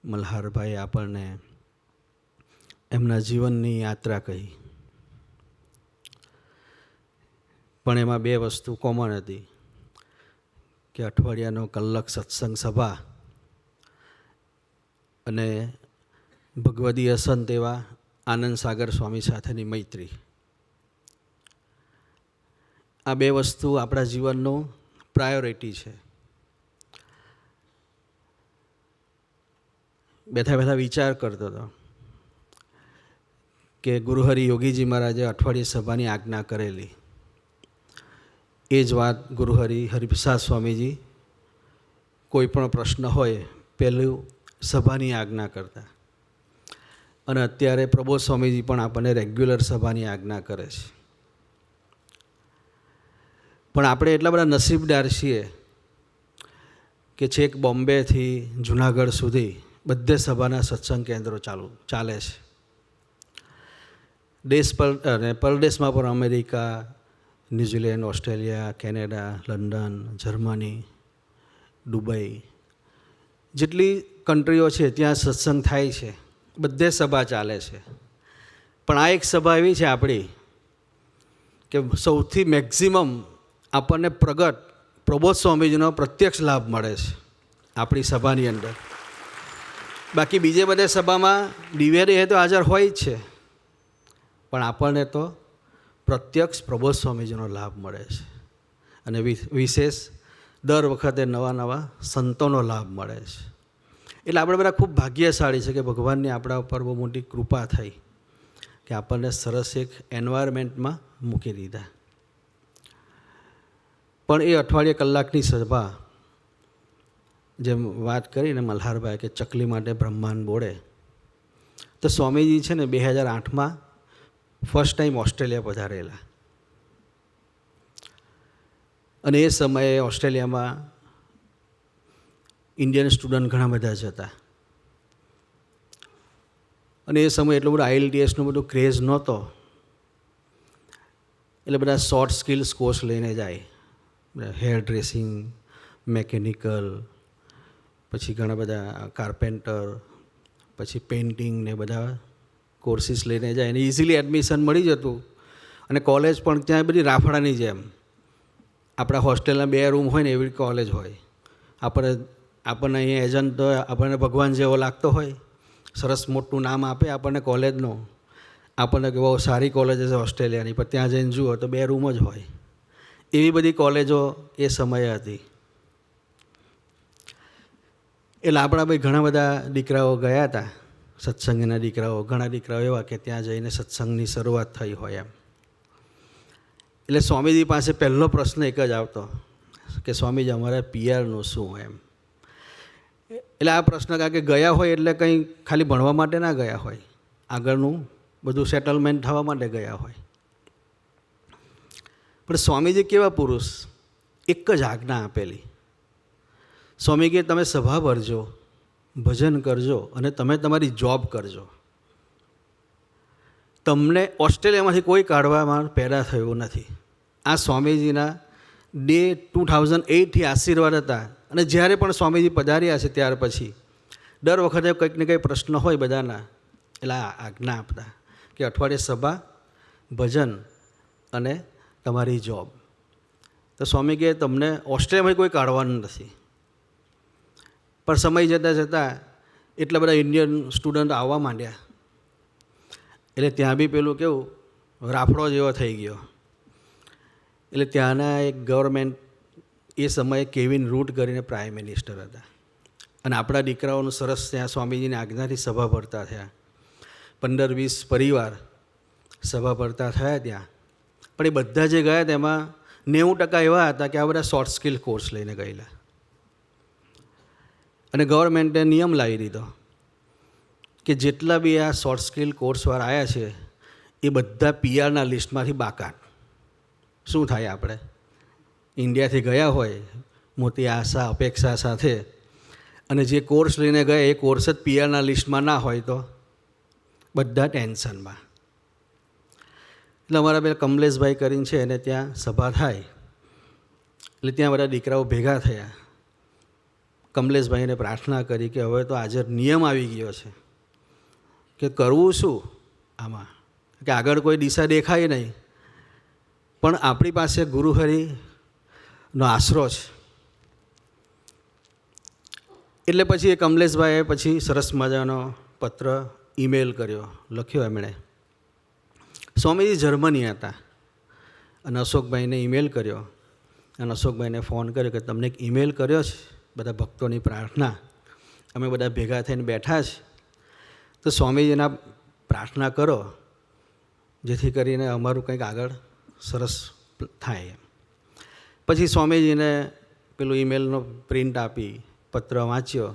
મલ્હારભાઈએ આપણને એમના જીવનની યાત્રા કહી, પણ એમાં બે વસ્તુ કોમન હતી કે અઠવાડિયાનો કલાક સત્સંગ સભા અને ભગવદીય સંત એવા આનંદ સાગર સ્વામી સાથેની મૈત્રી. આ બે વસ્તુ આપણા જીવનનું પ્રાયોરિટી છે. બેઠા બેઠા વિચાર કરતો હતો કે ગુરુહરિ યોગીજી મહારાજે અઠવાડિયે સભાની આજ્ઞા કરેલી. એ જ વાત ગુરુહરિ હરિપ્રસાદ સ્વામીજી કોઈ પણ પ્રશ્ન હોય પહેલું સભાની આજ્ઞા કરતા, અને અત્યારે પ્રબોધ સ્વામીજી પણ આપણને રેગ્યુલર સભાની આજ્ઞા કરે છે. પણ આપણે એટલા બધા નસીબદાર છીએ કે છેક બોમ્બેથી જુનાગઢ સુધી બધે સભાના સત્સંગ કેન્દ્રો ચાલે છે. દેશ અને પરદેશમાં પણ America, New Zealand, Australia, Canada, London, Germany, Dubai જેટલી કન્ટ્રીઓ છે ત્યાં સત્સંગ થાય છે, બધે સભા ચાલે છે. પણ આ એક સભા એવી છે આપણી કે સૌથી મેક્ઝિમમ આપણને પ્રબોધ સ્વામીજીનો પ્રત્યક્ષ લાભ મળે છે આપણી સભાની અંદર. બાકી બીજે બધે સભામાં દિવ્ય તો હાજર હોય જ છે, પણ આપણને તો પ્રત્યક્ષ પ્રબોધ સ્વામીજીનો લાભ મળે છે. અને વિશેષ દર વખતે નવા નવા સંતોનો લાભ મળે છે. એટલે આપણે બધા ખૂબ ભાગ્યશાળી છે કે ભગવાનની આપણા ઉપર બહુ મોટી કૃપા થઈ કે આપણને સરસ એક એન્વાયરમેન્ટમાં મૂકી દીધા. પણ એ અઠવાડિયે કલાકની સભા, જેમ વાત કરીને મલ્હારભાઈ કે ચકલી માટે બ્રહ્માંડ બોળે, તો સ્વામીજી છે ને 2008માં ફર્સ્ટ ટાઈમ ઓસ્ટ્રેલિયા પધારેલા. અને એ સમયે ઓસ્ટ્રેલિયામાં ઇન્ડિયન સ્ટુડન્ટ ઘણા બધા જ હતા. અને એ સમયે એટલું બધું IELTSનું બધું ક્રેઝ નહોતો, એટલે બધા શોર્ટ સ્કિલ્સ કોર્સ લઈને જાય, હેર ડ્રેસિંગ, મેકેનિકલ, પછી ઘણા બધા કાર્પેન્ટર, પછી પેઇન્ટિંગ ને બધા કોર્સિસ લઈને જાય અને ઇઝીલી એડમિશન મળી જતું. અને કોલેજ પણ ત્યાં બધી રાફડાની જેમ, આપણા હોસ્ટેલના 2 રૂમ હોય ને એવી કોલેજ હોય. આપણને અહીંયા એજન્ટ તો આપણને ભગવાન જેવો લાગતો હોય, સરસ મોટું નામ આપે આપણને કોલેજનું, આપણને કે બહુ સારી કોલેજ છે ઓસ્ટ્રેલિયાની, પણ ત્યાં જઈને જુઓ તો 2 રૂમ જ હોય. એવી બધી કોલેજો એ સમયે હતી. એટલે આપણા ભાઈ ઘણા બધા દીકરાઓ ગયા હતા, સત્સંગના દીકરાઓ, ઘણા દીકરાઓ એવા કે ત્યાં જઈને સત્સંગની શરૂઆત થઈ હોય એમ. એટલે સ્વામીજી પાસે પહેલો પ્રશ્ન એક જ આવતો કે સ્વામીજી અમારે PR-નું શું એમ. એટલે આ પ્રશ્ન કારણ કે ગયા હોય એટલે કંઈ ખાલી ભણવા માટે ના ગયા હોય, આગળનું બધું સેટલમેન્ટ થવા માટે ગયા હોય. પણ સ્વામીજી કેવા પુરુષ, એક જ આજ્ઞા આપેલી. સ્વામી કે તમે સભા ભરજો, ભજન કરજો અને તમે તમારી જોબ કરજો. તમને ઓસ્ટ્રેલિયામાંથી કોઈ કાઢવામાં પેદા થયું નથી. આ સ્વામીજીના ડે 2008થી આશીર્વાદ હતા. અને જ્યારે પણ સ્વામીજી પધાર્યા છે ત્યાર પછી દર વખતે કંઈક ને કંઈક પ્રશ્ન હોય બધાના, એટલે આ આજ્ઞા આપતા કે અઠવાડિયે સભા, ભજન અને તમારી જોબ. તો સ્વામી કહે તમને ઓસ્ટ્રેલિયામાંથી કોઈ કાઢવાનું નથી. પણ સમય જતાં જતાં એટલા બધા ઇન્ડિયન સ્ટુડન્ટ આવવા માંડ્યા, એટલે ત્યાં બી પેલું કેવું રાફડો જેવો થઈ ગયો. એટલે ત્યાંના એક ગવર્મેન્ટ, એ સમયે કેવિન રૂટ કરીને પ્રાઇમ મિનિસ્ટર હતા, અને આપણા દીકરાઓનું સરસ ત્યાં સ્વામીજીની આજ્ઞાથી સભા ભરતા થયા. 15-20 પરિવાર સભા ભરતા થયા ત્યાં. પણ એ બધા જે ગયા તેમાં 90% એવા હતા કે આ બધા શોર્ટ સ્કિલ કોર્સ લઈને ગયેલા. અને ગવર્મેન્ટે નિયમ લાવી દીધો કે જેટલા બી આ શોર્ટ સ્કિલ કોર્સવાળા આવ્યા છે એ બધા PR-ના લિસ્ટમાંથી બાકાત. શું થાય, આપણે ઇન્ડિયાથી ગયા હોય મોટી આશા અપેક્ષા સાથે, અને જે કોર્સ લઈને ગયા એ કોર્સ જ PR-ના લિસ્ટમાં ના હોય તો બધા ટેન્શનમાં. એટલે અમારા પેલા કમલેશભાઈ કરીને છે એને ત્યાં સભા થાય, એટલે ત્યાં બધા દીકરાઓ ભેગા થયા. કમલેશભાઈને પ્રાર્થના કરી કે હવે તો આજે નિયમ આવી ગયો છે કે કરવું શું આમાં, કે આગળ કોઈ દિશા દેખાય નહીં, પણ આપણી પાસે ગુરુહરિનો આશરો છે. એટલે પછી એ કમલેશભાઈએ પછી સરસ મજાનો પત્ર ઈમેલ કર્યો, લખ્યો એમણે. સ્વામીજી જર્મની હતા અને અશોકભાઈને ઈમેલ કર્યો અને અશોકભાઈને ફોન કર્યો કે તમને એક ઈમેલ કર્યો છે બધા ભક્તોની પ્રાર્થના, અમે બધા ભેગા થઈને બેઠા છે, તો સ્વામીજીના પ્રાર્થના કરો જેથી કરીને અમારું કંઈક આગળ સરસ થાય. પછી સ્વામીજીને પેલું ઈમેલનો પ્રિન્ટ આપી, પત્ર વાંચ્યો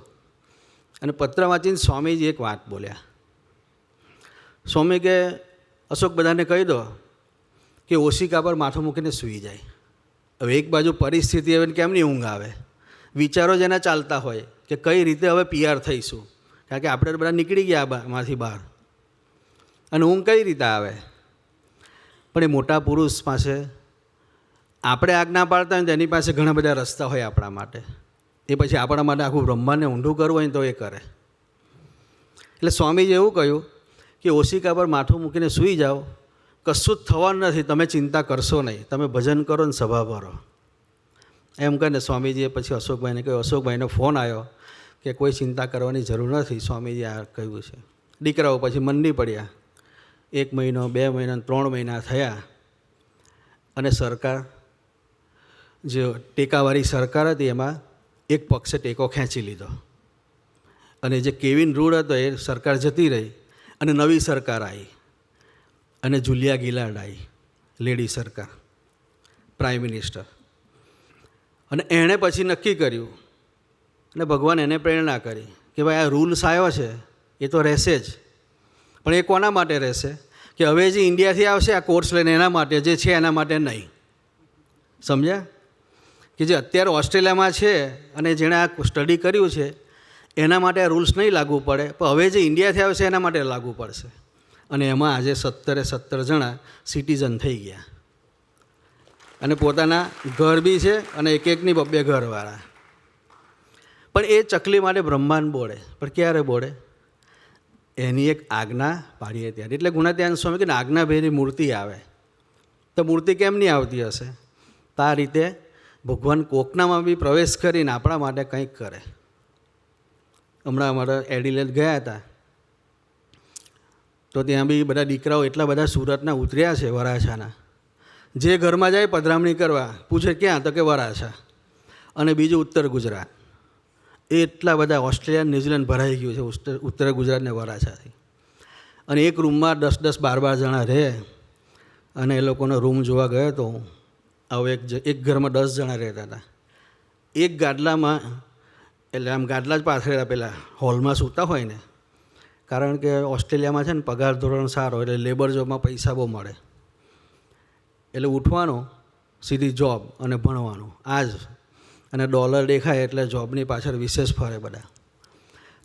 અને પત્ર વાંચીને સ્વામીજી એક વાત બોલ્યા. સ્વામી કે અશોક બધાને કહી દો કે ઓશિકા પર માથું મૂકીને સૂઈ જાય. હવે એક બાજુ પરિસ્થિતિ હવે કેમની ઊંઘ આવે, વિચારો જ એના ચાલતા હોય કે કઈ રીતે હવે પીઆર થઈશું, કારણ કે આપણે બધા નીકળી ગયા માંથી બહાર, અને ઊંઘ કઈ રીતે આવે. પણ એ મોટા પુરુષ પાસે આપણે આજ્ઞા પાડતા હોય તો એની પાસે ઘણા બધા રસ્તા હોય આપણા માટે. એ પછી આપણા માટે આખું બ્રહ્માંડને ઊંધું કરવું હોય તો એ કરે. એટલે સ્વામીજીએ એવું કહ્યું કે ઓશિકા પર માથું મૂકીને સૂઈ જાઓ, કશું જ થવાનું નથી, તમે ચિંતા કરશો નહીં, તમે ભજન કરો ને સભા ભરો. એમ કહીને સ્વામીજીએ પછી અશોકભાઈને કહ્યું, અશોકભાઈનો ફોન આવ્યો કે કોઈ ચિંતા કરવાની જરૂર નથી, સ્વામીજી આ કહ્યું છે. દીકરાઓ પછી મંડી પડ્યા. 1 મહિનો 2 મહિના 3 મહિના થયા અને સરકાર જે ટેકાવાળી સરકાર હતી એમાં એક પક્ષે ટેકો ખેંચી લીધો અને જે કેવિન રૂડ હતો એ સરકાર જતી રહી અને નવી સરકાર આવી અને જુલિયા ગિલાર્ડ આવી, લેડી સરકાર, પ્રાઇમ મિનિસ્ટર. અને એણે પછી નક્કી કર્યું અને ભગવાન એને પ્રેરણા કરી કે ભાઈ આ રૂલ્સ આવ્યો છે એ તો રહેશે જ, પણ એ કોના માટે રહેશે કે હવે જે ઇન્ડિયાથી આવશે આ કોર્સ લઈને એના માટે, જે છે એના માટે નહીં. સમજ્યા? કે જે અત્યારે ઓસ્ટ્રેલિયામાં છે અને જેણે આ સ્ટડી કર્યું છે એના માટે આ રૂલ્સ નહીં લાગુ પડે, પણ હવે જે ઇન્ડિયાથી આવશે એના માટે લાગુ પડશે. અને એમાં આજે 17 જણા સિટીઝન થઈ ગયા અને પોતાના ઘર બી છે અને એકની 2 ઘરવાળા. પણ એ ચકલી માટે બ્રહ્માંડ બોળે, પણ ક્યારે બોળે? એની એક આજ્ઞા પાડીએ ત્યારે. એટલે ગુણાત્યાન સ્વામી કે આજ્ઞાભેરી મૂર્તિ આવે, તો મૂર્તિ કેમ નહીં આવતી હશે? તો આ રીતે ભગવાન કોકનામાં બી પ્રવેશ કરીને આપણા માટે કંઈક કરે. હમણાં અમારા એડિલેડ ગયા હતા તો ત્યાં બી બધા દીકરાઓ એટલા બધા સુરતના ઉતર્યા છે, વરાછાના. જે ઘરમાં જાય પધરામણી કરવા, પૂછે ક્યાં, તો કે વરાછા, અને બીજું ઉત્તર ગુજરાત. એટલા બધા ઓસ્ટ્રેલિયા ન્યૂઝીલેન્ડ ભરાઈ ગયું છે ઉત્તર ગુજરાતને વરાછાથી. અને એક રૂમમાં 10-10, 12 જણા રહે. અને એ લોકોનો રૂમ જોવા ગયો તો હું. હવે એક ઘરમાં 10 જણા રહેતા હતા. એક ગાદલામાં, એટલે આમ ગાદલા જ પાથરેલા પેલા હોલમાં સૂતા હોય ને, કારણ કે ઓસ્ટ્રેલિયામાં છે ને પગાર ધોરણ સારો, એટલે લેબર જોબમાં પૈસા બહુ મળે. એટલે ઉઠવાનું, સીધી જોબ અને ભણવાનું આ જ. અને ડોલર દેખાય એટલે જોબની પાછળ વિશેષ ફરે બધા.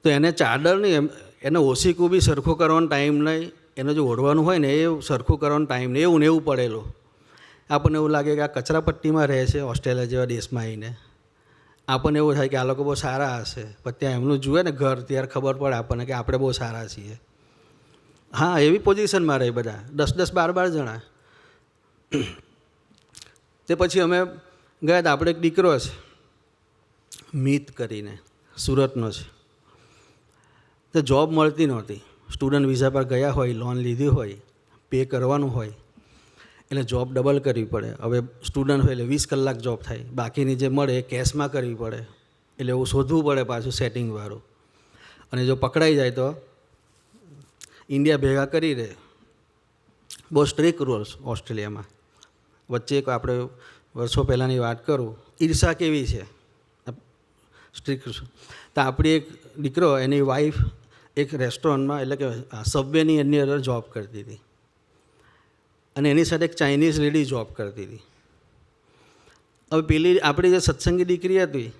તો એને ચાદર નહીં, એને ઓશિકું બી સરખું કરવાનો ટાઈમ નહીં, એને જો ઓઢવાનું હોય ને એ સરખું કરવાનો ટાઈમ નહીં, એવું ને એવું પડેલું. આપણને એવું લાગે કે આ કચરાપટ્ટીમાં રહે છે ઓસ્ટ્રેલિયા જેવા દેશમાં આવીને. આપણને એવું થાય કે આ લોકો બહુ સારા હશે, પણ ત્યાં એમનું જુએ ને ઘર ત્યારે ખબર પડે આપણને કે આપણે બહુ સારા છીએ. હા, એવી પોઝિશનમાં રહે બધા, 10-10, 12 જણા. તે પછી અમે ગયા હતા, આપણે એક દીકરો છે મિત કરીને, સુરતનો છે. તો જોબ મળતી નહોતી, સ્ટુડન્ટ વિઝા પર ગયા હોય, લોન લીધી હોય, પે કરવાનું હોય, એટલે જોબ ડબલ કરવી પડે. હવે સ્ટુડન્ટ હોય એટલે 20 કલાક જોબ થાય, બાકીની જે મળે એ કેશમાં કરવી પડે, એટલે એવું શોધવું પડે પાછું સેટિંગવાળું. અને જો પકડાઈ જાય તો ઇન્ડિયા ભેગા કરી દે. બહુ સ્ટ્રિક્ટ રૂલ્સ ઓસ્ટ્રેલિયામાં. વચ્ચે એક આપણે વર્ષો પહેલાંની વાત કરું, ઈર્ષા કેવી છે, સ્ટ્રિક્ટ. તો આપણી એક દીકરો, એની વાઈફ એક રેસ્ટોરન્ટમાં, એટલે કે સબવેની એની અંદર જોબ કરતી હતી અને એની સાથે એક ચાઇનીઝ લેડી જોબ કરતી હતી. હવે પેલી આપણી જે સત્સંગી દીકરી હતી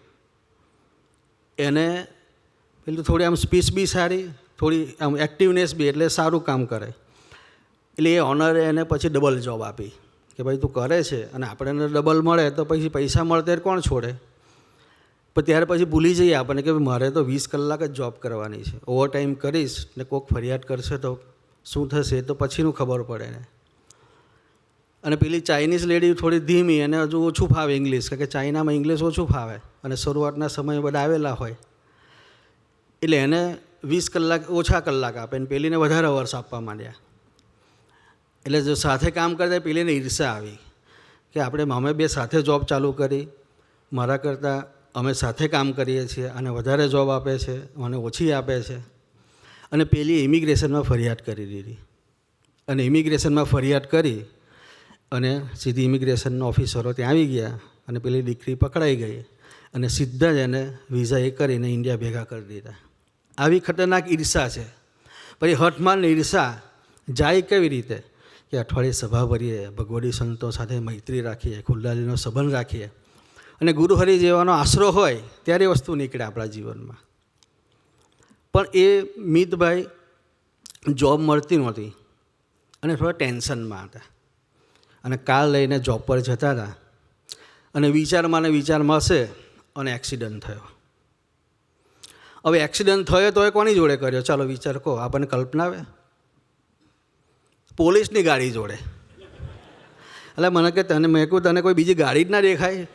એને પેલું થોડી આમ સ્પીચ બી સારી, થોડી આમ એક્ટિવનેસ બી, એટલે સારું કામ કરે. એટલે એ ઓનરે એને પછી ડબલ જોબ આપી કે ભાઈ તું કરે છે અને આપણને ડબલ મળે તો પછી પૈસા મળે ત્યારે કોણ છોડે. પણ ત્યારે પછી ભૂલી જઈએ આપણને કે મારે તો 20 કલાક જ જોબ કરવાની છે, ઓવર ટાઈમ કરીશ ને કોઈક ફરિયાદ કરશે તો શું થશે તો પછીનું ખબર પડે ને. અને પેલી ચાઇનીઝ લેડી થોડી ધીમી અને હજુ ઓછું ફાવે ઇંગ્લિશ, કારણ કે ચાઇનામાં ઇંગ્લિશ ઓછું ફાવે અને શરૂઆતના સમય બધા આવેલા હોય એટલે એને 20 કલાક ઓછા કલાક આપે ને પેલીને વધારે અવર્સ આપવા માંડ્યા. એટલે જો સાથે કામ કરતા પેલીને ઈર્ષા આવી કે અમે બે સાથે જોબ ચાલુ કરી, મારા કરતાં અમે સાથે કામ કરીએ છીએ અને વધારે જોબ આપે છે, મને ઓછી આપે છે. અને પેલી ઇમિગ્રેશનમાં ફરિયાદ કરી દીધી અને ઇમિગ્રેશનમાં ફરિયાદ કરી અને સીધી ઇમિગ્રેશનના ઓફિસરો ત્યાં આવી ગયા અને પેલી દીકરી પકડાઈ ગઈ અને સીધા જ એને વિઝા એ કરીને ઇન્ડિયા ભેગા કરી દીધા. આવી ખતરનાક ઈર્ષા છે. પછી હઠમાન ઈર્ષા જાય કેવી રીતે કે અઠવાડિયે સભા ભરીએ, ભગવડી સંતો સાથે મૈત્રી રાખીએ, ખુલ્લાલીનો સંબંધ રાખીએ અને ગુરુહરિ જેવાનો આશરો હોય ત્યારે એ વસ્તુ નીકળે આપણા જીવનમાં. પણ એ મિતભાઈ જોબ મળતી નહોતી અને થોડા ટેન્શનમાં હતા અને કાર લઈને જોબ પર જતા હતા અને વિચારમાં હશે અને એક્સિડન્ટ થયો. હવે એક્સિડન્ટ થયો તો એ કોની જોડે કર્યો? ચાલો વિચાર કહો, આપણને કલ્પના આવે. પોલીસની ગાડી જોડે. એટલે મને કે મેં કહું તને કોઈ બીજી ગાડી જ ના દેખાય?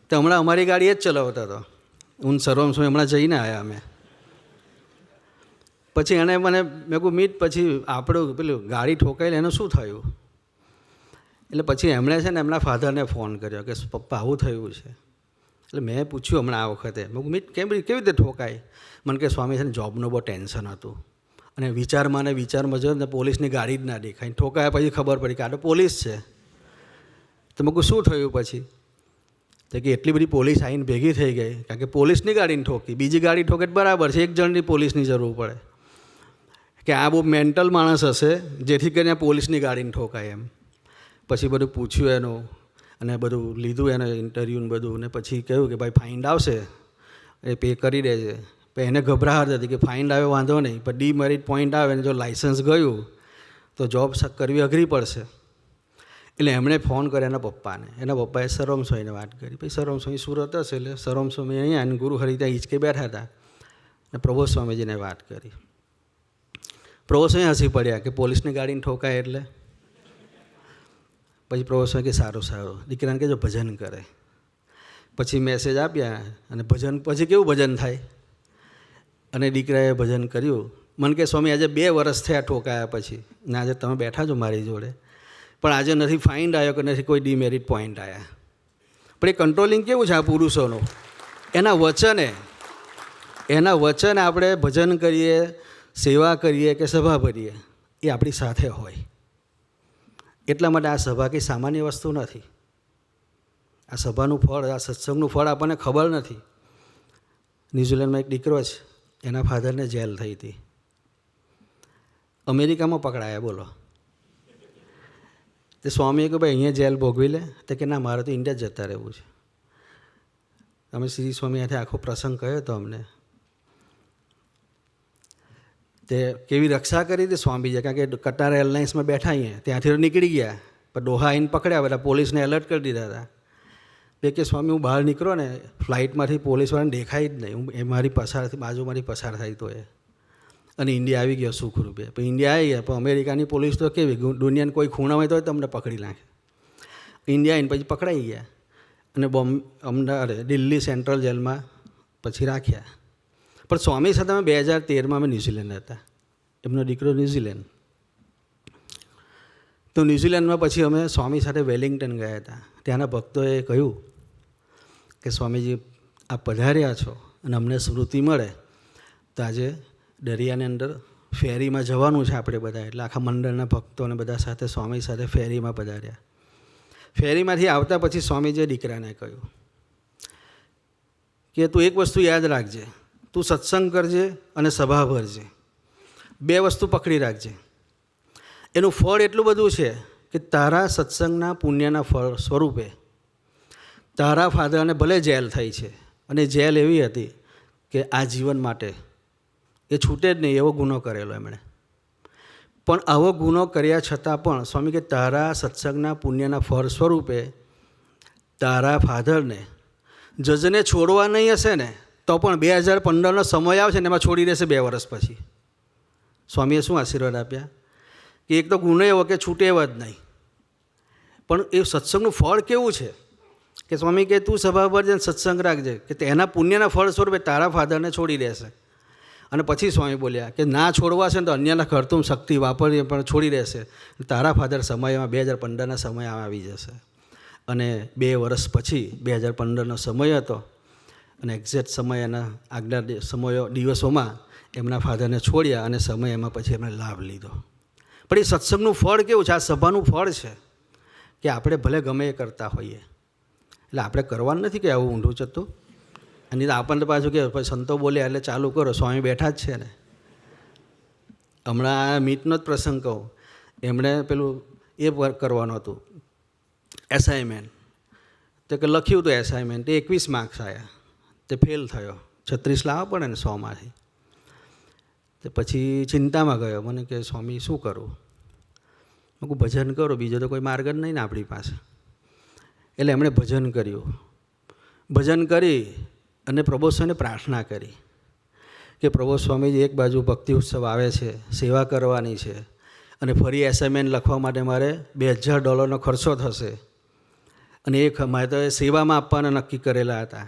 તો હમણાં અમારી ગાડી જ ચલાવતા હતો. હું સર્વમ સ્વામી હમણાં જઈને આવ્યા અમે. પછી એને મેં કહું મીટ પછી આપણું પેલું ગાડી ઠોકાઈ એનું શું થયું? એટલે પછી એમણે છે ને એમના ફાધરને ફોન કર્યો કે પપ્પા આવું થયું છે. એટલે મેં પૂછ્યું હમણાં આ વખતે, મેં કહું મીટ કેવી રીતે ઠોકાય? મને કે સ્વામી છે ને જોબનું બહુ ટેન્શન હતું અને વિચારમાં જો ને પોલીસની ગાડી જ ના દેખાય. ઠોકાયા પછી ખબર પડી કે આ તો પોલીસ છે. તો મેં કહું શું થયું પછી? તો કે એટલી બધી પોલીસ આવીને ભેગી થઈ ગઈ, કારણ કે પોલીસની ગાડીને ઠોકી, બીજી ગાડી ઠોકે બરાબર છે, એક જણની પોલીસની જરૂર પડે કે આ બહુ મેન્ટલ માણસ હશે જેથી કરીને પોલીસની ગાડીને ઠોકાય એમ. પછી બધું પૂછ્યું એનું અને બધું લીધું એને ઇન્ટરવ્યૂ ને બધું, ને પછી કહ્યું કે ભાઈ ફાઇન્ડ આવશે એ પે કરી દેજે. પણ એને ગભરાહટ હતી કે ફાઇન્ડ આવે વાંધો નહીં, પણ ડીમેરિટ પોઈન્ટ આવે ને જો લાઇસન્સ ગયું તો જોબ કરવી અઘરી પડશે. એટલે એમણે ફોન કર્યો એના પપ્પાને. એના પપ્પાએ સર્વમ સ્વામીને વાત કરી. પછી સર્વમ સ્વામી સુરત હશે એટલે સર્વમ સ્વામી અહીંયા અને ગુરુહરિ ત્યાં હિંચકે બેઠા હતા અને પ્રબોધ સ્વામીજીને વાત કરી. પ્રબોધ સ્વામી હસી પડ્યા કે પોલીસની ગાડીને ઠોકાય એટલે. પછી પ્રબોધ સ્વામી કે સારું દીકરાને કહેજો ભજન કરે. પછી મેસેજ આપ્યા અને ભજન પછી કેવું ભજન થાય અને દીકરાએ ભજન કર્યું. મને કે સ્વામી આજે 2 વર્ષ થયા ઠોકાયા પછી ને આજે તમે બેઠા છો મારી જોડે, પણ આજે નથી ફાઇન્ડ આવ્યો કે નથી કોઈ ડીમેરિટ પોઈન્ટ આવ્યા. પણ એ કંટ્રોલિંગ કેવું છે આ પુરુષોનું? એના વચને આપણે ભજન કરીએ, સેવા કરીએ કે સભા ભરીએ એ આપણી સાથે હોય. એટલા માટે આ સભા કંઈ સામાન્ય વસ્તુ નથી. આ સભાનું ફળ, આ સત્સંગનું ફળ આપણને ખબર નથી. ન્યૂઝીલેન્ડમાં એક દીકરો છે, એના ફાધરને જેલ થઈ હતી, અમેરિકામાં પકડાયા. બોલો. તે સ્વામીએ કહ્યું ભાઈ અહીંયા જેલ ભોગવી લે? તો કે ના, મારે તો ઇન્ડિયા જતા રહેવું છે. અમે શ્રી સ્વામી સાથે આખો પ્રસંગ કહ્યો હતો અમને. તે કેવી રક્ષા કરી હતી સ્વામીજીએ, કારણ કે કટાર એરલાઇન્સમાં બેઠા અહીંયા, ત્યાંથી નીકળી ગયા પણ ડોહા આવીને પકડ્યા, બધા પોલીસને એલર્ટ કરી દીધા હતા. બે કે સ્વામી હું બહાર નીકળો ને ફ્લાઇટમાંથી પોલીસવાળાને દેખાય જ નહીં, એ મારી બાજુમાંથી પસાર થાય તો એ. અને ઇન્ડિયા આવી ગયો સુખરૂપે. પણ ઇન્ડિયા આવી ગયા પણ અમેરિકાની પોલીસ તો કેવી, દુનિયાને કોઈ ખૂણા હોય તો તમને પકડી નાખે. ઇન્ડિયા આવીને પછી પકડાઈ ગયા અને અમદાવાદ દિલ્હી સેન્ટ્રલ જેલમાં પછી રાખ્યા. પણ સ્વામી સાથે અમે 2013માં અમે ન્યૂઝીલેન્ડ હતા, એમનો દીકરો ન્યૂઝીલેન્ડ. તો ન્યૂઝીલેન્ડમાં પછી અમે સ્વામી સાથે વેલિંગ્ટન ગયા હતા. ત્યાંના ભક્તોએ કહ્યું કે સ્વામીજી આપ પધાર્યા છો અને અમને સ્મૃતિ મળે તો આજે દરિયાની અંદર ફેરીમાં જવાનું છે આપણે બધા. એટલે આખા મંડળના ભક્તો અને બધા સાથે સ્વામી સાથે ફેરીમાં પધાર્યા. ફેરીમાંથી આવતા પછી સ્વામીજીએ દીકરાને કહ્યું કે તું એક વસ્તુ યાદ રાખજે, તું સત્સંગ કરજે અને સભા ભરજે, 2 વસ્તુ પકડી રાખજે. એનું ફળ એટલું બધું છે કે તારા સત્સંગના પુણ્યના ફળ સ્વરૂપે તારા ફાધરને ભલે જેલ થઈ છે અને જેલ એવી હતી કે આ જીવન માટે એ છૂટે જ નહીં એવો ગુનો કરેલો એમણે. પણ આવો ગુનો કર્યા છતાં પણ સ્વામી કે તારા સત્સંગના પુણ્યના ફળ સ્વરૂપે તારા ફાધરને જજને છોડવા નહીં હશે ને તો પણ 2015નો સમય આવશે ને એમાં છોડી દેશે 2 વર્ષ પછી. સ્વામીએ શું આશીર્વાદ આપ્યા કે એક તો ગુનો એવો કે છૂટે એવા જ નહીં. પણ એ સત્સંગનું ફળ કેવું છે કે સ્વામી કે તું સભા પર જઈને સત્સંગ રાખજે કે તેના પુણ્યના ફળ સ્વરૂપે તારા ફાધરને છોડી દેશે. અને પછી સ્વામી બોલ્યા કે ના છોડવા છે ને તો અન્યના ખર્તુમ શક્તિ વાપરીને પણ છોડી દેશે. તારા ફાધર સમયમાં 2015ના સમય આવી જશે. અને 2 વર્ષ પછી 2015નો સમય હતો અને એક્ઝેક્ટ સમય એના આગલા દિવસોમાં એમના ફાધરને છોડ્યા અને સમય એમાં પછી એમણે લાભ લીધો. પણ એ સત્સંગનું ફળ કેવું છે? આ સભાનું ફળ છે કે આપણે ભલે ગમે એ કરતા હોઈએ, એટલે આપણે કરવાનું નથી કે આવું ઊંધું ચતું. અને આપણને પાછું કે પછી સંતો બોલ્યા એટલે ચાલુ કરો. સ્વામી બેઠા જ છે ને. હમણાં આ મીટનો જ પ્રસંગ કહું, એમણે પેલું એ કરવાનું હતું એસાઇનમેન્ટ. તો કે લખ્યું હતું એસાઇનમેન્ટ, એ 21 માર્ક્સ આવ્યા, તે ફેલ થયો. 36 લાવવા પડે ને 100માંથી. તો પછી ચિંતામાં ગયો. મને કે સ્વામી શું કરું? મેં કહું ભજન કરો, બીજો તો કોઈ માર્ગ જ નહીં ને આપણી પાસે. એટલે એમણે ભજન કર્યું. ભજન કરી અને પ્રભુ સ્વામીને પ્રાર્થના કરી કે પ્રભુ સ્વામીજી એક બાજુ ભક્તિ ઉત્સવ આવે છે, સેવા કરવાની છે, અને ફરી એસાઇનમેન્ટ લખવા માટે મારે $2000 ખર્ચો થશે. અને મારે તો સેવામાં આપવાના નક્કી કરેલા હતા.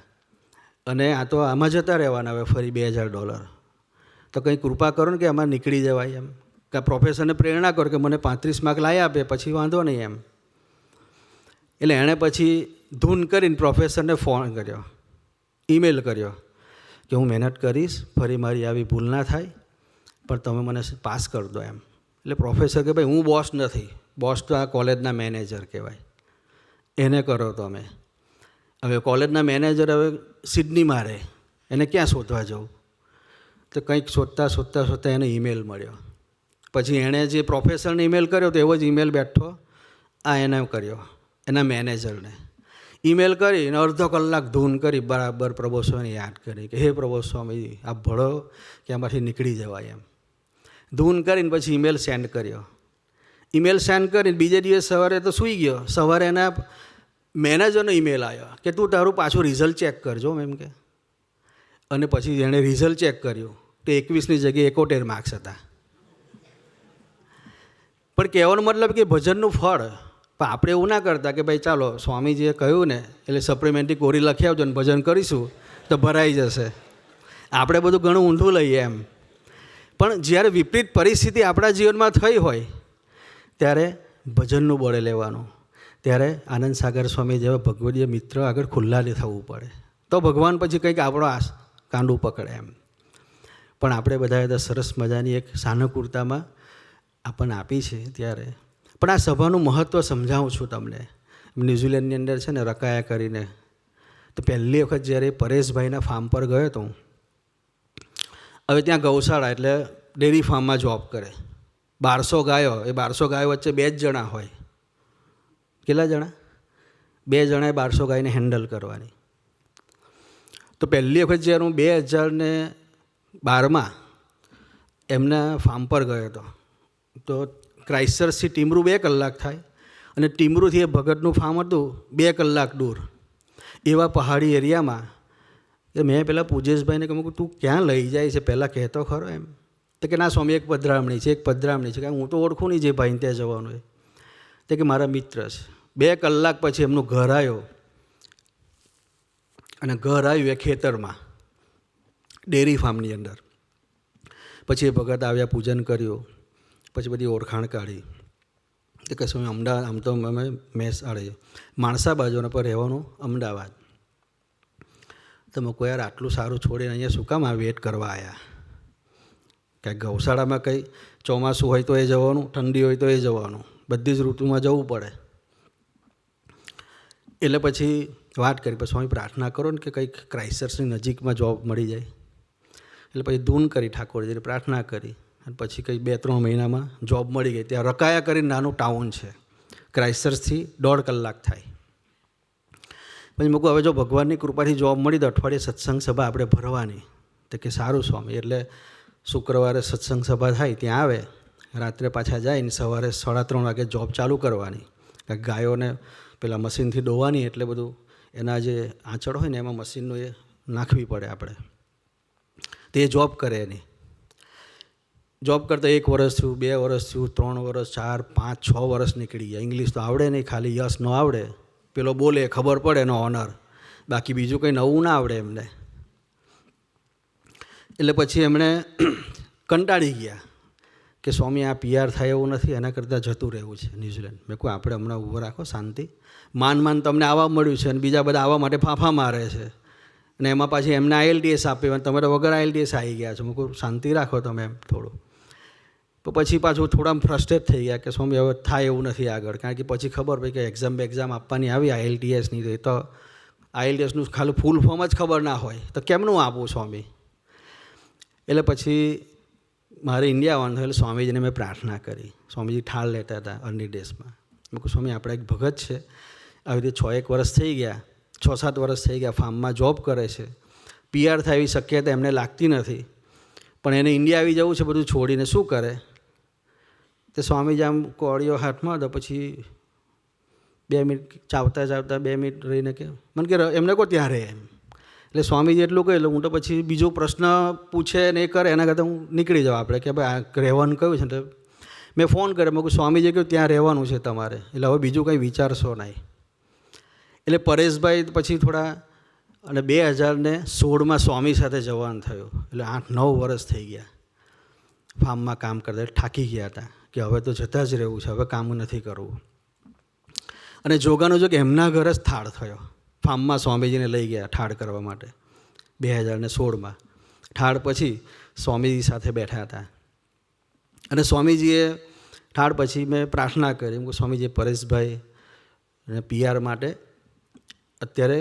અને આ તો આમાં જતા રહેવાના હવે ફરી $2000. તો કંઈ કૃપા કરો ને કે આમાં નીકળી જવાય એમ. કે પ્રોફેસરને પ્રેરણા કરો કે મને 35 માર્ક લાવી આપે પછી વાંધો નહીં એમ. એટલે એણે પછી ધૂન કરીને પ્રોફેસરને ફોન કર્યો, ઈમેલ કર્યો કે હું મહેનત કરીશ, ફરી મારી આવી ભૂલ ના થાય, પણ તમે મને પાસ કરી દો એમ. એટલે પ્રોફેસર કે ભાઈ હું બોસ નથી, બોસ તો આ કોલેજના મેનેજર કહેવાય, એને કરો તમે. હવે કોલેજના મેનેજર હવે સિડનીમાં રહે, એને ક્યાં શોધવા જવું? તો કંઈક શોધતા એને ઈમેલ મળ્યો. પછી એણે જે પ્રોફેસરને ઈમેલ કર્યો તો એવો જ ઈમેલ બેઠો આ એને કર્યો એના મેનેજરને. ઈમેલ કરીને અડધો કલાક ધૂન કરી બરાબર પ્રભુ સ્વામીને યાદ કરી કે હે પ્રભુ સ્વામી આપ ભળો કે આમાંથી નીકળી જવાય એમ. ધૂન કરીને પછી ઈમેલ સેન્ડ કર્યો. ઈમેલ સેન્ડ કરીને બીજે દિવસ સવારે તો સૂઈ ગયો. સવારે એના મેનેજરનો ઈમેલ આવ્યો કે તું તારું પાછું રિઝલ્ટ ચેક કરજો એમ કે. અને પછી એણે રિઝલ્ટ ચેક કર્યું તો 21ની જગ્યાએ 71 માર્ક્સ હતા. પણ કહેવાનો મતલબ કે ભજનનું ફળ. પણ આપણે એવું ના કરતા કે ભાઈ ચાલો સ્વામીજીએ કહ્યું ને એટલે સપ્લિમેન્ટરી કોરી લખી આવજો ને ભજન કરીશું તો ભરાઈ જશે. આપણે બધું ઘણું ઊંધું લઈએ એમ. પણ જ્યારે વિપરીત પરિસ્થિતિ આપણા જીવનમાં થઈ હોય ત્યારે ભજનનું બળે લેવાનું. ત્યારે આનંદ સાગર સ્વામી જેવા ભગવદીય મિત્ર આગળ ખુલ્લાને થવું પડે તો ભગવાન પછી કંઈક આપણો કાંડું પકડે એમ. પણ આપણે બધાએ તો સરસ મજાની એક સાનુકૂળતામાં આપણને આપી છે. ત્યારે પણ આ સભાનું મહત્ત્વ સમજાવું છું તમને. ન્યૂઝીલેન્ડની અંદર છે ને રકાયા કરીને, તો પહેલી વખત જ્યારે પરેશભાઈના ફાર્મ પર ગયો હતો. હવે ત્યાં ગૌશાળા એટલે ડેરી ફાર્મમાં જોબ કરે. 1200 ગાયો, એ 1200 ગાયો વચ્ચે 2 જ જણા હોય. કેટલા જણા? 2 જણાએ 1200 ગાયને હેન્ડલ કરવાની. તો પહેલી વખત જ્યારે હું 2012માં એમના ફાર્મ પર ગયો હતો તો ક્રાઇસ્ટચર્ચથી ટીમરૂ 2 કલાક થાય અને ટીમરૂથી એ ભગતનું ફાર્મ હતું 2 કલાક દૂર. એવા પહાડી એરિયામાં મેં પહેલાં પૂજેશભાઈને કહ્યું તું ક્યાં લઈ જાય છે પહેલાં કહેતો ખરો એમ. તો કે ના સ્વામી એક પધરામણી છે, એક પધરામણી છે. કે હું તો ઓળખું નહીં જે ભાઈને ત્યાં જવાનું હોય. તે કે મારા મિત્ર છે. 2 કલાક પછી એમનું ઘર આવ્યો અને ઘર આવ્યું એ ખેતરમાં ડેરી ફાર્મની અંદર. પછી એ ભગત આવ્યા, પૂજન કર્યું, પછી બધી ઓળખાણ કાઢી. તો કે સ્વામી અમદાવાદ, આમ તો અમે માણસા બાજુના પર રહેવાનું અમદાવાદ. તમે કોઈ યાર આટલું સારું છોડીને અહીંયા શું કામ આ વેટ કરવા આવ્યા? કે ગૌશાળામાં કંઈ ચોમાસું હોય તો એ જવાનું, ઠંડી હોય તો એ જવાનું, બધી જ ઋતુમાં જવું પડે. એટલે પછી વાત કરી, પછી સ્વામી પ્રાર્થના કરો ને કે કંઈક ક્રાઇસ્ટચર્ચની નજીકમાં જોબ મળી જાય. એટલે પછી ધૂન કરી, ઠાકોરજીને પ્રાર્થના કરી અને પછી કંઈ 2-3 મહિનામાં જોબ મળી ગઈ. ત્યાં રકાયા કરીને નાનું ટાઉન છે, ક્રાઇસ્ટચર્ચથી 1.5 કલાક થાય. પછી મૂકું હવે જો ભગવાનની કૃપાથી જોબ મળી તો અઠવાડિયે સત્સંગ સભા આપણે ભરવાની. તો કે સારું સ્વામી. એટલે શુક્રવારે સત્સંગ સભા થાય ત્યાં આવે, રાત્રે પાછા જાય ને સવારે 3:30 વાગે જોબ ચાલુ કરવાની. ગાયોને પેલા મશીનથી દોવાની એટલે બધું એના જે આંચળ હોય ને એમાં મશીનનું એ નાખવી પડે આપણે. તે જોબ કરે એની. જોબ કરતાં 1 વર્ષ થયું, 2 વર્ષ થયું, 3 વર્ષ, 4, 5, 6 વર્ષ નીકળી ગયા. ઇંગ્લિશ તો આવડે નહીં, ખાલી યસ ન આવડે. પેલો બોલે ખબર પડે એનો ઓનર, બાકી બીજું કંઈ નવું ના આવડે એમને. એટલે પછી એમણે કંટાળી ગયા કે સ્વામી આ PR થાય એવું નથી, એના કરતાં જતું રહેવું છે ન્યૂઝીલેન્ડ. મેં કહું આપણે હમણાં ઊભો રાખો, શાંતિ. માન તમને આવવા મળ્યું છે અને બીજા બધા આવવા માટે ફાંફા મારે છે, અને એમાં પાછી એમને IELTS આપ્યું અને તમે તો વગર IELTS આવી ગયા છો. મેં કહું શાંતિ રાખો તમે એમ થોડું. તો પછી પાછું થોડા ફ્રસ્ટ્રેટ થઈ ગયા કે સ્વામી હવે થાય એવું નથી આગળ, કારણ કે પછી ખબર પડી કે એક્ઝામ આપવાની આવી IELTSની, તો IELTSનું ખાલી ફૂલ ફોર્મ જ ખબર ના હોય તો કેમનું આપું સ્વામી. એટલે પછી મારે ઇન્ડિયા આવવાનું થયું. એટલે સ્વામીજીને મેં પ્રાર્થના કરી. સ્વામીજી ઠાળ લેતા હતા અર્લી ડેઝમાં. મેં કહું સ્વામી આપણે એક ભગત છે, આવી રીતે 6-1 વર્ષ થઈ ગયા, 6-7 વર્ષ થઈ ગયા, ફાર્મમાં જોબ કરે છે, PR થાય એવી શક્યતા એમને લાગતી નથી, પણ એને ઇન્ડિયા આવી જવું છે બધું છોડીને, શું કરે? તે સ્વામીજી આમ કોળીઓ હાથમાં હતો. પછી 2 મિનિટ ચાવતા 2 મિનિટ રહીને કે મને કે એમને કહો ત્યાં રહે એમ. એટલે સ્વામીજી એટલું કહે એટલે હું તો પછી બીજો પ્રશ્ન પૂછે ને એ કરે એના કરતાં હું નીકળી જાઉં આપણે કે ભાઈ આ રહેવાનું કહ્યું છે. એટલે મેં ફોન કર્યો, મેં કહું સ્વામીજી કહ્યું ત્યાં રહેવાનું છે તમારે, એટલે હવે બીજું કંઈ વિચારશો નહીં. એટલે પરેશભાઈ પછી થોડા, અને 2016માં સ્વામી સાથે જવાનું થયું. એટલે 8-9 વર્ષ થઈ ગયા ફાર્મમાં કામ કરતા. થાકી ગયા હતા કે હવે તો જતા જ રહેવું છે, હવે કામ નથી કરવું. અને જોગાનું જો કે એમના ઘરે જ થાળ થયો. ફાર્મમાં સ્વામીજીને લઈ ગયા ઠાળ કરવા માટે 2016માં. ઠાળ પછી સ્વામીજી સાથે બેઠા હતા અને સ્વામીજીએ ઠાળ પછી મેં પ્રાર્થના કરી. હું સ્વામીજી પરેશભાઈ અને PR માટે અત્યારે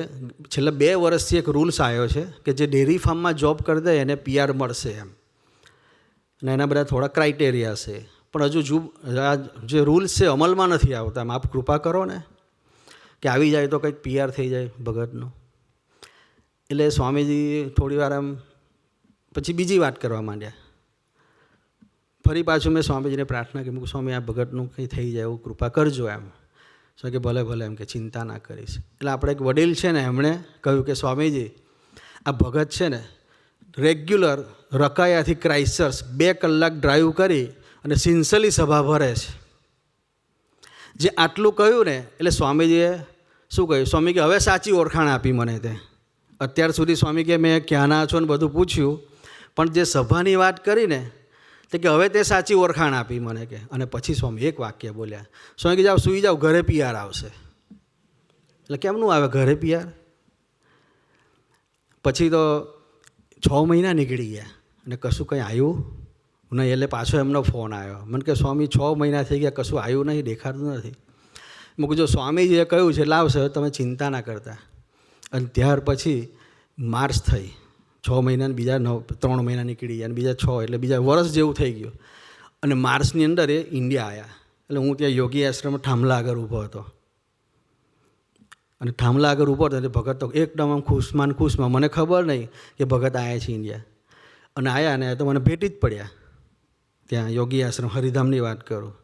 છેલ્લા 2 વર્ષથી એક રૂલ્સ આવ્યો છે કે જે ડેરી ફાર્મમાં જોબ કરી દે એને PR મળશે એમ, અને એના બધા થોડા ક્રાઇટેરિયા છે, પણ હજુ જે રૂલ્સ છે અમલમાં નથી આવતા. આપ કૃપા કરો ને કે આવી જાય તો કંઈક PR થઈ જાય ભગતનું. એટલે સ્વામીજી થોડી વાર આમ પછી બીજી વાત કરવા માંડ્યા. ફરી પાછું મેં સ્વામીજીને પ્રાર્થના કરી, સ્વામી આ ભગતનું કંઈ થઈ જાય એવું કૃપા કરજો એમ. કે ભલે ભલે એમ કે ચિંતા ના કરીશ. એટલે આપણે એક વડીલ છે ને એમણે કહ્યું કે સ્વામીજી આ ભગત છે ને રેગ્યુલર રકાયાથી ક્રાઇસ્ટચર્ચ 2 કલાક ડ્રાઈવ કરી અને સિન્સલી સભા ભરે છે. જે આટલું કહ્યું ને એટલે સ્વામીજીએ શું કહ્યું, સ્વામી કે હવે સાચી ઓળખાણ આપી મને. તે અત્યાર સુધી સ્વામી કે મેં ક્યાંના છો ને બધું પૂછ્યું, પણ જે સભાની વાત કરીને તે કે હવે તે સાચી ઓળખાણ આપી મને કે. અને પછી સ્વામી એક વાક્ય બોલ્યા, સ્વામી કે જાઓ સૂઈ જાઓ, ઘરે PR આવશે. એટલે કેમનું આવે ઘરે PR? પછી તો 6 મહિના નીકળી ગયા અને કશું કંઈ આવ્યું નહીં. એટલે પાછો એમનો ફોન આવ્યો. મને કે સ્વામી 6 મહિના થઈ ગયા, કશું આવ્યું નહીં, દેખાતું નથી. મૂકું જો સ્વામીજીએ કહ્યું છે લાવશે, તમે ચિંતા ના કરતા. અને ત્યાર પછી માર્ચ થઈ, 6 મહિના બીજા 3 મહિના નીકળી ગયા અને બીજા 6, એટલે બીજા વર્ષ જેવું થઈ ગયું. અને માર્ચની અંદર એ ઇન્ડિયા આવ્યા. એટલે હું ત્યાં યોગી આશ્રમ થાંભલા આગળ ઊભો હતો. અને થાંભલા આગળ ઊભો હતો એટલે ભગત તો એકદમ આમ ખુશમાં મને ખબર નહીં કે ભગત આવ્યા છે ઇન્ડિયા. અને આવ્યા ને તો મને ભેટી જ પડ્યા ત્યાં યોગી આશ્રમ હરિધામની વાત કરું.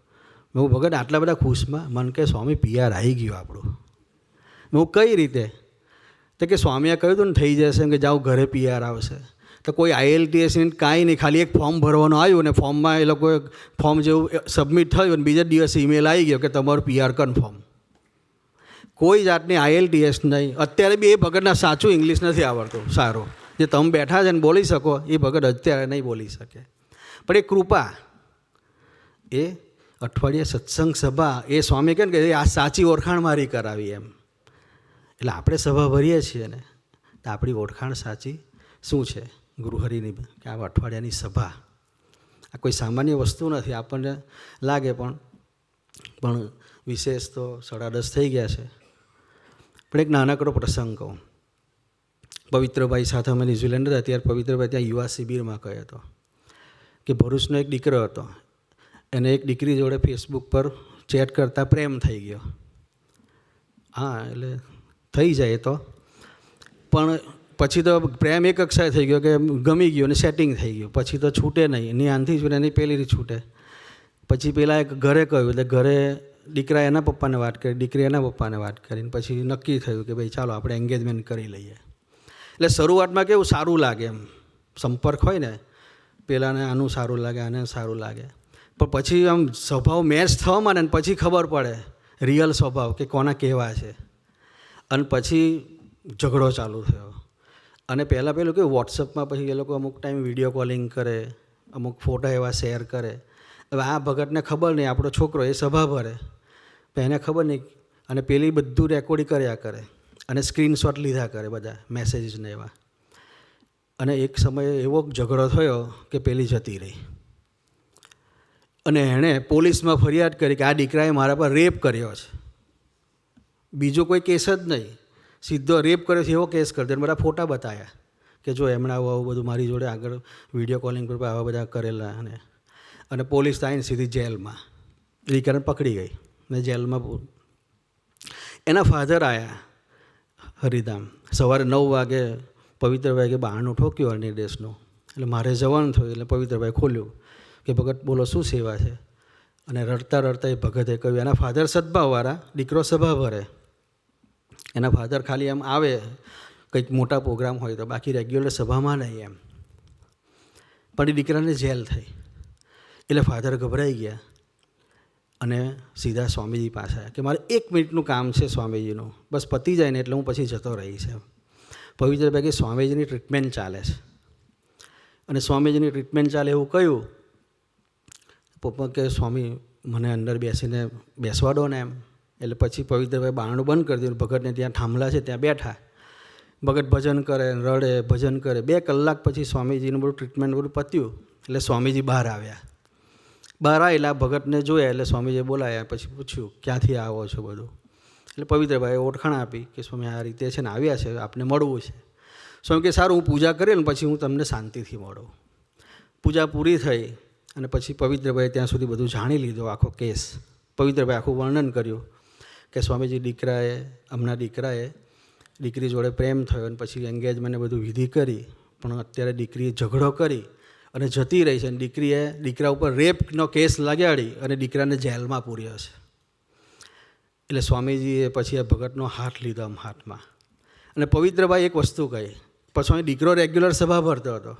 હું ભગત આટલા બધા ખુશમાં, મને કે સ્વામી PR આવી ગયું આપણું. હું કઈ રીતે? તો કે સ્વામીએ કહ્યું હતું ને થઈ જશે એમ, કે જાઓ ઘરે PR આવશે. તો કોઈ IELTS કાંઈ નહીં, ખાલી એક ફોર્મ ભરવાનું આવ્યું ને ફોર્મમાં એ લોકોએ ફોર્મ જેવું સબમિટ થયું અને બીજા દિવસે ઈમેલ આવી ગયો કે તમારું PR કન્ફર્મ. કોઈ જાતની IELTS નહીં. અત્યારે બી એ ભગતના સાચું ઇંગ્લિશ નથી આવડતું સારું, જે તમે બેઠા છે ને બોલી શકો એ ભગત અત્યારે નહીં બોલી શકે. પણ એ કૃપા, એ અઠવાડિયે સત્સંગ સભા, એ સ્વામી કહે ને કે આ સાચી ઓળખાણ મારી કરાવી એમ. એટલે આપણે સભા ભરીએ છીએ ને તો આપણી ઓળખાણ સાચી શું છે ગુરુહરિની, કે આ અઠવાડિયાની સભા. આ કોઈ સામાન્ય વસ્તુ નથી, આપણને લાગે પણ વિશેષ તો 10:30 થઈ ગયા છે. પણ એક નાનકડો પ્રસંગ કહું. પવિત્રભાઈ સાથે અમે ન્યૂઝીલેન્ડ હતા, ત્યારે પવિત્રભાઈ ત્યાં યુવા શિબિરમાં ગયો હતો કે ભરૂચનો એક દીકરો હતો, એને એક દીકરી જોડે ફેસબુક પર ચેટ કરતાં પ્રેમ થઈ ગયો. હા એટલે થઈ જાય તો, પણ પછી તો પ્રેમ એક કક્ષાએ થઈ ગયો કે ગમી ગયો ને સેટિંગ થઈ ગયું. પછી તો છૂટે નહીં, એની આનથી છૂટે એની પેલીથી છૂટે. પછી પેલા એક ઘરે કહ્યું, એટલે ઘરે દીકરા એના પપ્પાને વાત કરી, દીકરી એના પપ્પાને વાત કરીને પછી નક્કી થયું કે ભાઈ ચાલો આપણે એન્ગેજમેન્ટ કરી લઈએ. એટલે શરૂઆતમાં કેવું સારું લાગે, એમ સંપર્ક હોય ને, પેલાને આનું સારું લાગે, આને સારું લાગે, પણ પછી આમ સ્વભાવ મેચ થવા માંડે ને પછી ખબર પડે રિયલ સ્વભાવ કે કોના કેવા છે. અને પછી ઝઘડો ચાલુ થયો. અને પેલું કે વોટ્સઅપમાં પછી એ લોકો અમુક ટાઈમ વિડીયો કોલિંગ કરે, અમુક ફોટા એવા શેર કરે. હવે આ ભગતને ખબર નહીં, આપણો છોકરો એ સભા ભરે, પણ એને ખબર નહીં. અને પેલી બધું રેકોર્ડિંગ કર્યા કરે અને સ્ક્રીનશોટ લીધા કરે બધા મેસેજીસને એવા. અને એક સમયે એવો ઝઘડો થયો કે પેલી જતી રહી અને એણે પોલીસમાં ફરિયાદ કરી કે આ દીકરાએ મારા પર રેપ કર્યો છે. બીજો કોઈ કેસ જ નહીં, સીધો રેપ કર્યો છે એવો કેસ કરી દે. બધા ફોટા બતાવ્યા કે જો એમણે આવું બધું મારી જોડે આગળ વિડીયો કોલિંગ પર આવા બધા કરેલા. અને પોલીસ આવીને સીધી જેલમાં દીકરાને પકડી ગઈ ને જેલમાં. એના ફાધર આવ્યા હરિધામ, સવારે 9 વાગે પવિત્રભાઈ કે બહારનું ઠોક્યું અનિર્દેશનું. એટલે મારે જવાનું થયું. એટલે પવિત્રભાઈ ખોલ્યું કે ભગત બોલો શું સેવા છે. અને રડતા રડતા એ ભગતે કહ્યું, એના ફાધર સદભાવવાળા, દીકરો સભા ભરે. એના ફાધર ખાલી એમ આવે કંઈક મોટા પ્રોગ્રામ હોય તો, બાકી રેગ્યુલર સભામાં નહીં એમ. પણ એ દીકરાને જેલ થઈ. એટલે ફાધર ગભરાઈ ગયા અને સીધા સ્વામીજી પાસે આવ્યા કે મારે 1 મિનિટનું કામ છે સ્વામીજીનું, બસ પતી જાય ને એટલે હું પછી જતો રહીશ એમ. પવિત્રભાઈ કે સ્વામીજીની ટ્રીટમેન્ટ ચાલે છે. અને સ્વામીજીની ટ્રીટમેન્ટ ચાલે એવું કહ્યું. પપ્પા કે સ્વામી મને અંદર બેસીને બેસવા દો ને એમ. એટલે પછી પવિત્રભાઈ બારણું બંધ કરી દીધું. ભગતને ત્યાં થાંભલા છે ત્યાં બેઠા. ભગત ભજન કરે, રડે, ભજન કરે. 2 કલાક પછી સ્વામીજીનું બધું ટ્રીટમેન્ટ બધું પત્યું. એટલે સ્વામીજી બહાર આવ્યા. બહાર આવેલા ભગતને જોયા એટલે સ્વામીજીએ બોલાયા. પછી પૂછ્યું ક્યાંથી આવો છો બધું. એટલે પવિત્રભાઈએ ઓળખાણ આપી કે સ્વામી આ રીતે છે ને આવ્યા છે, આપને મળવું છે. સ્વામી કે સારું, હું પૂજા કરી ને પછી હું તમને શાંતિથી મળું. પૂજા પૂરી થઈ અને પછી પવિત્રભાઈએ ત્યાં સુધી બધું જાણી લીધું, આખો કેસ. પવિત્રભાઈ આખું વર્ણન કર્યું કે સ્વામીજી હમણાં દીકરાએ દીકરી જોડે પ્રેમ થયો અને પછી એન્ગેજમેન્ટને બધું વિધિ કરી, પણ અત્યારે દીકરીએ ઝઘડો કરી અને જતી રહી છે. અને દીકરીએ દીકરા ઉપર રેપનો કેસ લગાડી અને દીકરાને જેલમાં પૂર્યો છે. એટલે સ્વામીજીએ પછી આ ભગતનો હાથ લીધો આમ હાથમાં. અને પવિત્રભાઈ એક વસ્તુ કહી, પછી દીકરો રેગ્યુલર સભા ભરતો હતો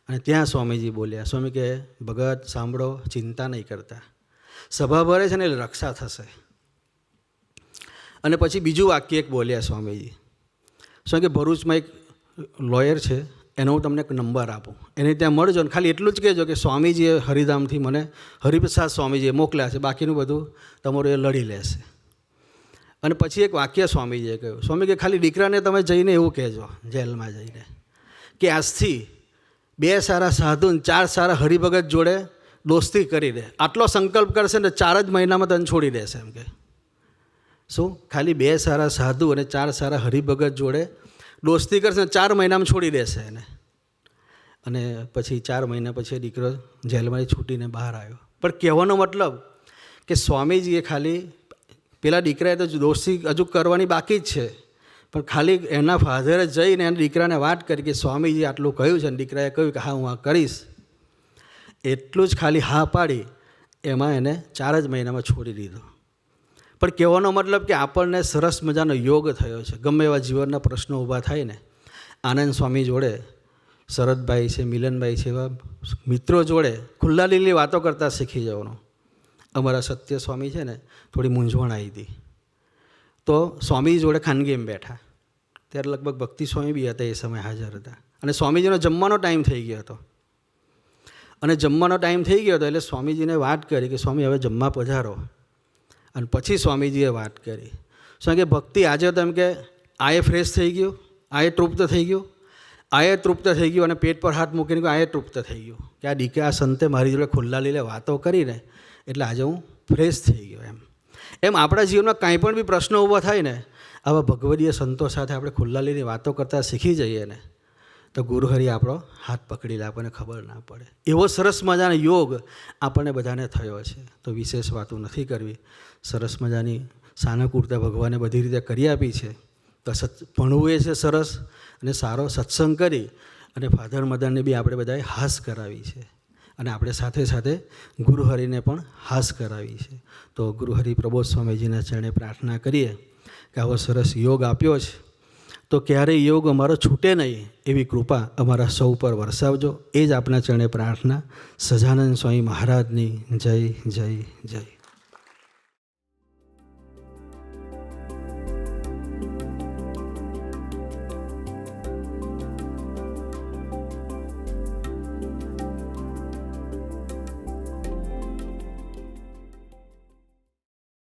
અને ત્યાં સ્વામીજી બોલ્યા. સ્વામી કે ભગત સાંભળો, ચિંતા નહીં કરતા, સભા ભરે છે ને એટલે રક્ષા થશે. અને પછી બીજું વાક્ય એક બોલ્યા સ્વામીજી. સ્વામી કે ભરૂચમાં એક લોયર છે, એનો હું તમને એક નંબર આપું, એને ત્યાં મળજો ને ખાલી એટલું જ કહેજો કે સ્વામીજીએ હરિધામથી મને હરિપ્રસાદ સ્વામીજીએ મોકલ્યા છે, બાકીનું બધું તમારું એ લડી લેશે. અને પછી એક વાક્ય સ્વામીજીએ કહ્યું. સ્વામી કે ખાલી દીકરાને તમે જઈને એવું કહેજો જેલમાં જઈને કે આજથી 2 સારા સાધુ ને 4 સારા હરિભગત જોડે દોસ્તી કરી દે. આટલો સંકલ્પ કરશે ને 4 જ મહિનામાં તને છોડી દેશે. એમ કે શું? ખાલી 2 સારા સાધુ અને 4 સારા હરિભગત જોડે દોસ્તી કરશે ને 4 મહિનામાં છોડી દેશે એને. અને પછી 4 મહિના પછી દીકરો જેલમાંથી છૂટીને બહાર આવ્યો. પણ કહેવાનો મતલબ કે સ્વામીજીએ ખાલી પેલા દીકરાએ તો દોસ્તી હજુ કરવાની બાકી જ છે, પણ ખાલી એના ફાધરે જઈને એના દીકરાને વાત કરી કે સ્વામીજી આટલું કહ્યું છે, અને દીકરાએ કહ્યું કે હા હું આ કરીશ. એટલું જ ખાલી હા પાડી, એમાં એને 4 જ મહિનામાં છોડી દીધો. પણ કહેવાનો મતલબ કે આપણને સરસ મજાનો યોગ થયો છે. ગમે એવા જીવનના પ્રશ્નો ઊભા થાય ને, આનંદ સ્વામી જોડે, શરદભાઈ છે, મિલનભાઈ છે, એવા મિત્રો જોડે ખુલ્લા દિલની વાતો કરતાં શીખી જવાનું. અમારા સત્ય સ્વામી છે ને, થોડી મૂંઝવણ આવી હતી તો સ્વામી જોડે ખાનગીમાં બેઠા. ત્યારે લગભગ ભક્તિ સ્વામી બી હતા, એ સમયે હાજર હતા. અને સ્વામીજીનો જમવાનો ટાઈમ થઈ ગયો હતો. અને જમવાનો ટાઈમ થઈ ગયો હતો એટલે સ્વામીજીને વાત કરી કે સ્વામી હવે જમવા પધારો. અને પછી સ્વામીજીએ વાત કરી. સ્વામી કે ભક્તિ આજે તો એમ કે આએ ફ્રેશ થઈ ગયું, આએ તૃપ્ત થઈ ગયું, આએ તૃપ્ત થઈ ગયું, અને પેટ પર હાથ મૂકીને કહ્યું આએ તૃપ્ત થઈ ગયું કે આ દીકરા સંતે મારી જોડે ખુલ્લા લીલે વાતો કરીને એટલે આજે હું ફ્રેશ થઈ ગયો. એમ આપણા જીવનમાં કાંઈ પણ બી પ્રશ્નો ઊભા થાય ને, આવા ભગવદીય સંતો સાથે આપણે ખુલ્લા લીલી વાતો કરતાં શીખી જઈએ ને, તો ગુરુહરિ આપણો હાથ પકડી લે, આપણને ખબર ના પડે. એવો સરસ મજાનો યોગ આપણને બધાને થયો છે. તો વિશેષ વાતો નથી કરવી. સરસ મજાની સાનુકૂળતા ભગવાને બધી રીતે કરી આપી છે. તો ભણવું એ છે સરસ, અને સારો સત્સંગ કરી અને ફાધર મધરને બી આપણે બધાએ હાસ કરાવી છે. અને આપણે સાથે સાથે ગુરુહરિને પણ હાસ કરાવી છે. તો ગુરુહરિ પ્રબોધ સ્વામીજીના ચરણે પ્રાર્થના કરીએ કે આવો સરસ યોગ આપ્યો છે તો ક્યારેય યોગ અમારો છૂટે નહીં એવી કૃપા અમારા સૌ પર વરસાવજો. એ જ આપના ચરણે પ્રાર્થના. સહજાનંદ સ્વામી મહારાજની જય જય જય.